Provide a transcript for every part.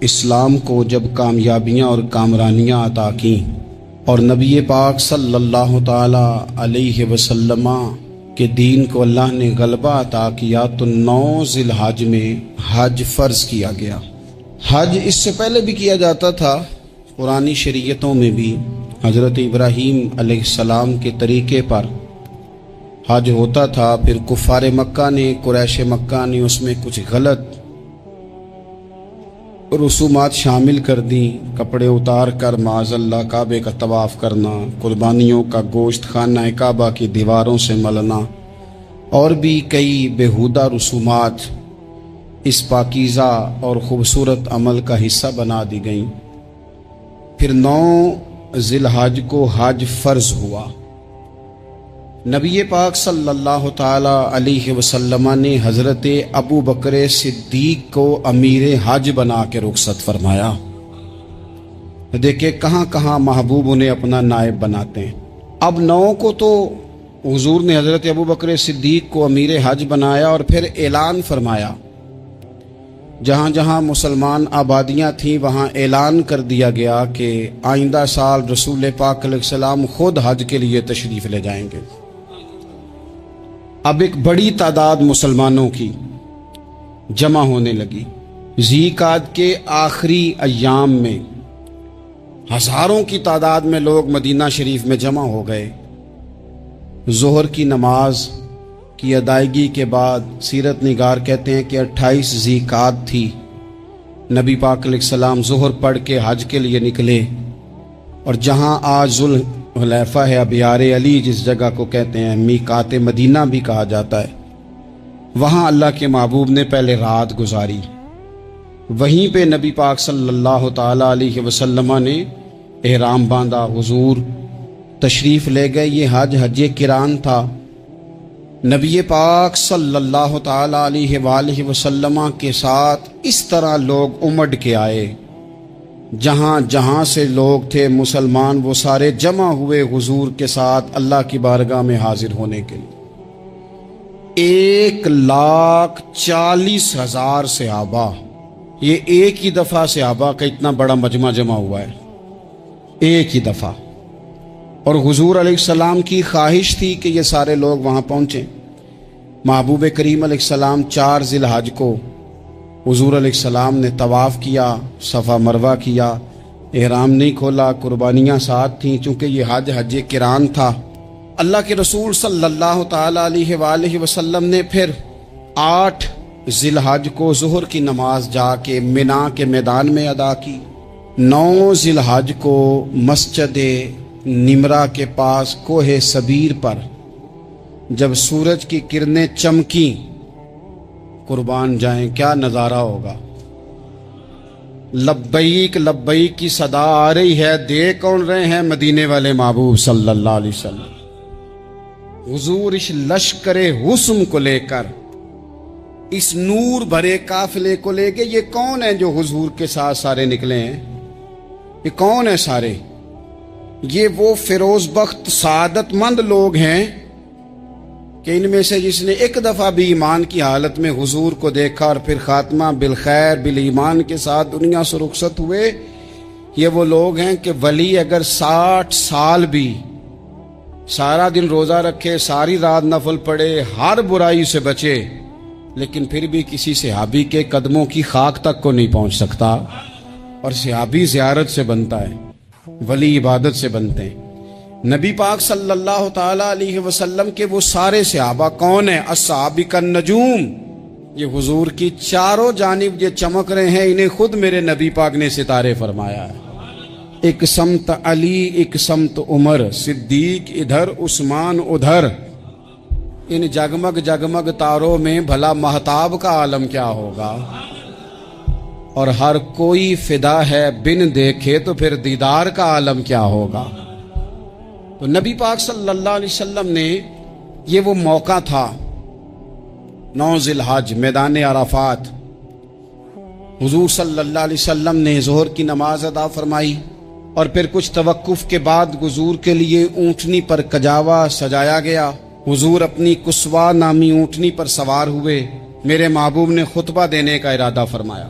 اسلام کو جب کامیابیاں اور کامرانیاں عطا کیں اور نبی پاک صلی اللہ تعالی علیہ وسلم کے دین کو اللہ نے غلبہ عطا کیا تو 9 ذی الحج میں حج فرض کیا گیا۔ حج اس سے پہلے بھی کیا جاتا تھا، قرآنی شریعتوں میں بھی حضرت ابراہیم علیہ السلام کے طریقے پر حج ہوتا تھا، پھر کفار مکہ نے، قریش مکہ نے اس میں کچھ غلط رسومات شامل کر دیں، کپڑے اتار کر معاذ اللہ کعبے کا طواف کرنا، قربانیوں کا گوشت خانہ کعبہ کی دیواروں سے ملنا اور بھی کئی بیہودہ رسومات اس پاکیزہ اور خوبصورت عمل کا حصہ بنا دی گئیں۔ پھر 9 ذی الحج کو حج فرض ہوا۔ نبی پاک صلی اللہ تعالی علیہ وسلم نے حضرت ابو بکر صدیق کو امیر حج بنا کے رخصت فرمایا۔ دیکھیں کہاں کہاں محبوب انہیں اپنا نائب بناتے ہیں۔ اب 9 کو تو حضور نے حضرت ابو بکر صدیق کو امیر حج بنایا اور پھر اعلان فرمایا، جہاں جہاں مسلمان آبادیاں تھیں وہاں اعلان کر دیا گیا کہ آئندہ سال رسول پاک علیہ السلام خود حج کے لیے تشریف لے جائیں گے۔ اب ایک بڑی تعداد مسلمانوں کی جمع ہونے لگی۔ ذی قعدہ کے آخری ایام میں ہزاروں کی تعداد میں لوگ مدینہ شریف میں جمع ہو گئے۔ ظہر کی نماز کی ادائیگی کے بعد سیرت نگار کہتے ہیں کہ 28 ذی قعدہ تھی، نبی پاک علیہ السلام ظہر پڑھ کے حج کے لیے نکلے، اور جہاں آج ذوالحلیفہ ہے، ابیار علی جس جگہ کو کہتے ہیں، میقات مدینہ بھی کہا جاتا ہے، وہاں اللہ کے محبوب نے پہلے رات گزاری۔ وہیں پہ نبی پاک صلی اللہ تعالی علیہ وسلم نے احرام باندھا، حضور تشریف لے گئے۔ یہ حج قران تھا۔ نبی پاک صلی اللہ تعالی علیہ وآلہ وسلم کے ساتھ اس طرح لوگ امڑ کے آئے، جہاں جہاں سے لوگ تھے مسلمان وہ سارے جمع ہوئے حضور کے ساتھ اللہ کی بارگاہ میں حاضر ہونے کے لیے۔ 1,40,000 صحابہ، یہ ایک ہی دفعہ صحابہ کا اتنا بڑا مجمع جمع ہوا ہے، ایک ہی دفعہ۔ اور حضور علیہ السلام کی خواہش تھی کہ یہ سارے لوگ وہاں پہنچیں۔ محبوب کریم علیہ السلام 4 ذی الحج کو حضور علیہ السلام نے طواف کیا، صفا مروہ کیا، احرام نہیں کھولا، قربانیاں ساتھ تھیں، چونکہ یہ حج قران تھا۔ اللہ کے رسول صلی اللہ تعالی علیہ وآلہ وسلم نے پھر 8 ذی الحج کو ظہر کی نماز جا کے منا کے میدان میں ادا کی۔ 9 ذی الحج کو مسجد نمرہ کے پاس کوہ صبیر پر جب سورج کی کرنیں چمکیں، قربان جائیں کیا نظارہ ہوگا۔ لبیک لبیک کی صدا آ رہی ہے، دے کون رہے ہیں؟ مدینے والے محبوب صلی اللہ علیہ وسلم۔ حضور اس لشکر حسن کو لے کر، اس نور بھرے قافلے کو لے کے، یہ کون ہیں جو حضور کے ساتھ سارے نکلے ہیں؟ یہ کون ہیں سارے؟ یہ وہ فیروز بخت سعادت مند لوگ ہیں کہ ان میں سے جس نے ایک دفعہ بھی ایمان کی حالت میں حضور کو دیکھا اور پھر خاتمہ بالخیر بالایمان کے ساتھ دنیا سے رخصت ہوئے، یہ وہ لوگ ہیں کہ ولی اگر 60 سال بھی سارا دن روزہ رکھے، ساری رات نفل پڑھے، ہر برائی سے بچے، لیکن پھر بھی کسی صحابی کے قدموں کی خاک تک کو نہیں پہنچ سکتا۔ اور صحابی زیارت سے بنتا ہے، ولی عبادت سے بنتے ہیں۔ نبی پاک صلی اللہ تعالی علیہ وسلم کے وہ سارے صحابہ کون ہیں؟ الصحابہ النجوم، یہ حضور کی چاروں جانب یہ چمک رہے ہیں، انہیں خود میرے نبی پاک نے ستارے فرمایا ہے۔ ایک سمت علی، ایک سمت عمر، صدیق ادھر، عثمان ادھر۔ ان جگمگ جگمگ تاروں میں بھلا مہتاب کا عالم کیا ہوگا؟ اور ہر کوئی فدا ہے بن دیکھے تو پھر دیدار کا عالم کیا ہوگا؟ تو نبی پاک صلی اللہ علیہ وسلم نے یہ وہ موقع تھا، 9 ذی الحج میدان عرفات، حضور صلی اللہ علیہ وسلم نے ظہر کی نماز ادا فرمائی اور پھر کچھ توقف کے بعد حضور کے لیے اونٹنی پر کجاوا سجایا گیا۔ حضور اپنی کسوا نامی اونٹنی پر سوار ہوئے، میرے محبوب نے خطبہ دینے کا ارادہ فرمایا۔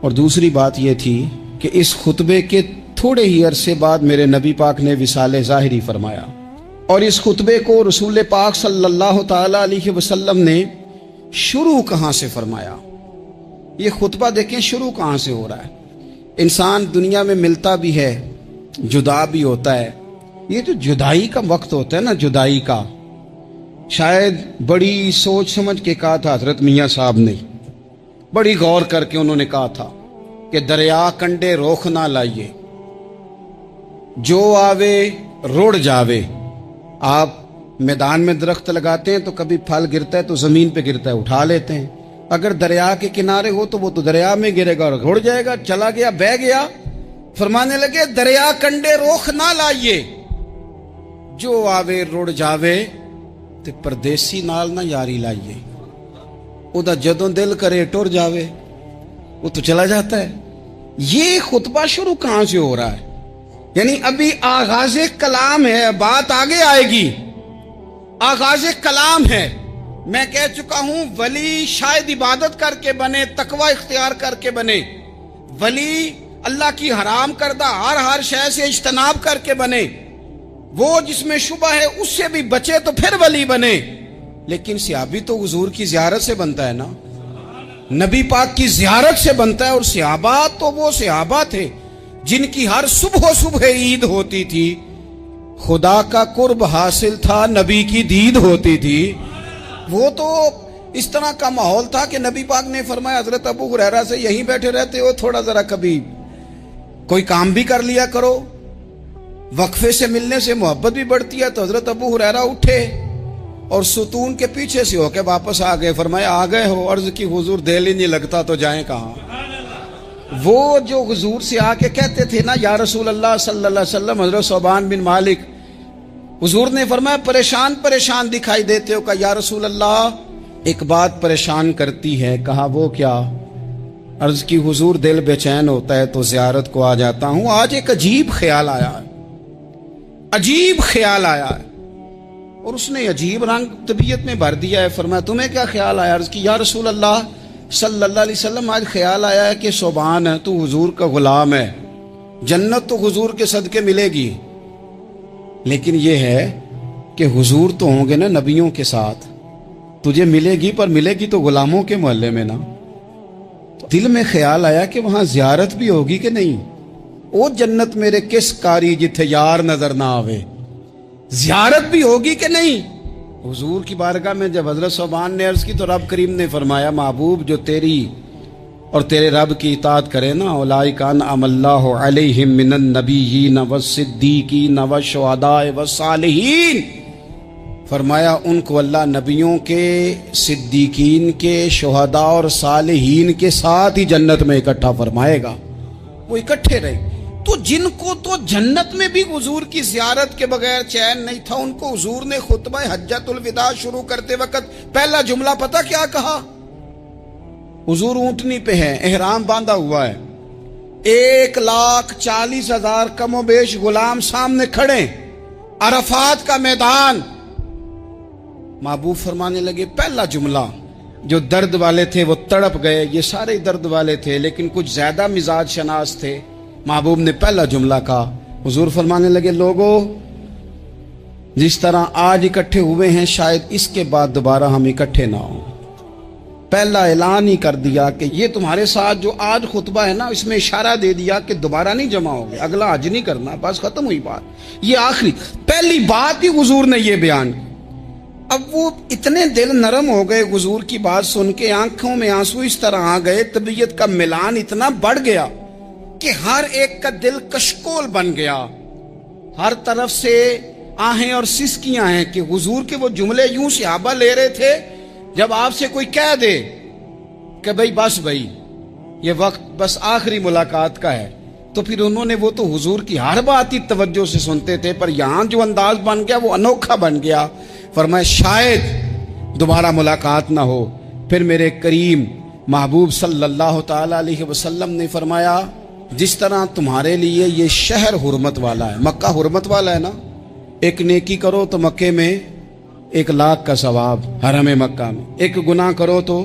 اور دوسری بات یہ تھی کہ اس خطبے کے تھوڑے ہی عرصے بعد میرے نبی پاک نے وصال ظاہری فرمایا، اور اس خطبے کو رسول پاک صلی اللہ تعالی علیہ وسلم نے شروع کہاں سے فرمایا؟ یہ خطبہ دیکھیں شروع کہاں سے ہو رہا ہے۔ انسان دنیا میں ملتا بھی ہے، جدا بھی ہوتا ہے، یہ جو جدائی کا وقت ہوتا ہے نا، جدائی کا، شاید بڑی سوچ سمجھ کے کہا تھا حضرت میاں صاحب نے، بڑی غور کر کے انہوں نے کہا تھا کہ دریا کنڈے روخ نہ لائیے، جو آوے روڑ جاوے۔ آپ میدان میں درخت لگاتے ہیں تو کبھی پھل گرتا ہے تو زمین پہ گرتا ہے، اٹھا لیتے ہیں۔ اگر دریا کے کنارے ہو تو وہ تو دریا میں گرے گا اور رڑ جائے گا، چلا گیا، بہہ گیا۔ فرمانے لگے دریا کنڈے روخ نہ لائیے، جو آوے رڑ جاوے، تے پردیسی نال نہ یاری لائیے، او دا جدوں دل کرے ٹر جاوے، وہ تو چلا جاتا ہے۔ یہ خطبہ شروع کہاں سے ہو رہا ہے؟ یعنی ابھی آغاز کلام ہے، بات آگے آئے گی، آغاز کلام ہے۔ میں کہہ چکا ہوں ولی شاید عبادت کر کے بنے، تقوی اختیار کر کے بنے، ولی اللہ کی حرام کردہ ہر شے سے اجتناب کر کے بنے، وہ جس میں شبہ ہے اس سے بھی بچے تو پھر ولی بنے۔ لیکن صحابی تو حضور کی زیارت سے بنتا ہے نا، نبی پاک کی زیارت سے بنتا ہے، اور صحابہ تو وہ صحابہ تھے جن کی ہر صبح عید ہوتی تھی، خدا کا قرب حاصل تھا، نبی کی دید ہوتی تھی۔ وہ تو اس طرح کا ماحول تھا کہ نبی پاک نے فرمایا حضرت ابو ہریرہ سے یہیں بیٹھے رہتے ہو، تھوڑا ذرا کبھی کوئی کام بھی کر لیا کرو، وقفے سے ملنے سے محبت بھی بڑھتی ہے۔ تو حضرت ابو ہریرہ اٹھے اور ستون کے پیچھے سے ہو کے واپس آ گئے۔ فرمایا آ گئے ہو؟ عرض کی حضور دل ہی نہیں لگتا تو جائیں کہاں۔ وہ جو حضور سے آ کے کہتے تھے نا یا رسول اللہ صلی اللہ علیہ وسلم، حضرت ثوبان بن مالک، حضور نے فرمایا پریشان دکھائی دیتے ہو؟ کہا یا رسول اللہ ایک بات پریشان کرتی ہے۔ کہا وہ کیا؟ عرض کی حضور دل بے چین ہوتا ہے تو زیارت کو آ جاتا ہوں، آج ایک عجیب خیال آیا ہے، عجیب خیال آیا ہے، اور اس نے عجیب رنگ طبیعت میں بھر دیا ہے۔ فرمایا تمہیں کیا خیال آیا؟ عرض کی یا رسول اللہ صلی اللہ علیہ وسلم آج خیال آیا ہے کہ ثوبان ہے، تو حضور کا غلام ہے، جنت تو حضور کے صدقے ملے گی، لیکن یہ ہے کہ حضور تو ہوں گے نا نبیوں کے ساتھ، تجھے ملے گی پر ملے گی تو غلاموں کے محلے میں نا۔ دل میں خیال آیا کہ وہاں زیارت بھی ہوگی کہ نہیں؟ او جنت میرے کس کاری جتھے یار نظر نہ آوے، زیارت بھی ہوگی کہ نہیں؟ حضور کی بارگاہ میں جب حضرت ثوبان نے عرض کی تو رب کریم نے فرمایا محبوب جو تیری اور تیرے رب کی اطاعت کرے نا، اولئک انعم اللہ علیہم من النبیین والصدیقین والشہداء والصالحین، فرمایا ان کو اللہ نبیوں کے، صدیقین کے، شہداء اور صالحین کے ساتھ ہی جنت میں اکٹھا فرمائے گا، وہ اکٹھے رہے۔ تو جن کو تو جنت میں بھی حضور کی زیارت کے بغیر چین نہیں تھا، ان کو حضور نے خطبہ حجۃ الوداع شروع کرتے وقت پہلا جملہ پتہ کیا کہا؟ حضور اونٹنی پہ ہے، احرام باندھا ہوا ہے، 1,40,000 کم و بیش غلام سامنے کھڑے، عرفات کا میدان۔ محبوب فرمانے لگے پہلا جملہ، جو درد والے تھے وہ تڑپ گئے، یہ سارے درد والے تھے لیکن کچھ زیادہ مزاج شناس تھے۔ محبوب نے پہلا جملہ کہا، حضور فرمانے لگے لوگوں جس طرح آج اکٹھے ہوئے ہیں شاید اس کے بعد دوبارہ ہم اکٹھے نہ ہوں۔ پہلا اعلان ہی کر دیا کہ یہ تمہارے ساتھ جو آج خطبہ ہے نا، اس میں اشارہ دے دیا کہ دوبارہ نہیں جمع ہوگے، اگلا حج نہیں کرنا، بس ختم ہوئی بات۔ یہ آخری پہلی بات ہی حضور نے یہ بیان کی۔ اب وہ اتنے دل نرم ہو گئے حضور کی بات سن کے، آنکھوں میں آنسو اس طرح آ گئے، طبیعت کا ملان اتنا بڑھ گیا کہ ہر ایک کا دل کشکول بن گیا، ہر طرف سے آہیں اور سسکیاں ہیں کہ حضور کے وہ جملے یوں صحابہ لے رہے تھے جب آپ سے کوئی کہہ دے کہ بھائی یہ وقت بس آخری ملاقات کا ہے، تو پھر انہوں نے وہ تو حضور کی ہر بات ہی توجہ سے سنتے تھے، پر یہاں جو انداز بن گیا وہ انوکھا بن گیا۔ فرمایا شاید دوبارہ ملاقات نہ ہو۔ پھر میرے کریم محبوب صلی اللہ تعالی علیہ وسلم نے فرمایا جس طرح تمہارے لیے یہ شہر حرمت والا ہے، مکہ حرمت والا ہے نا، ایک نیکی کرو تو مکے میں 1,00,000 کا ثواب، حرم مکہ میں ایک گناہ کرو تو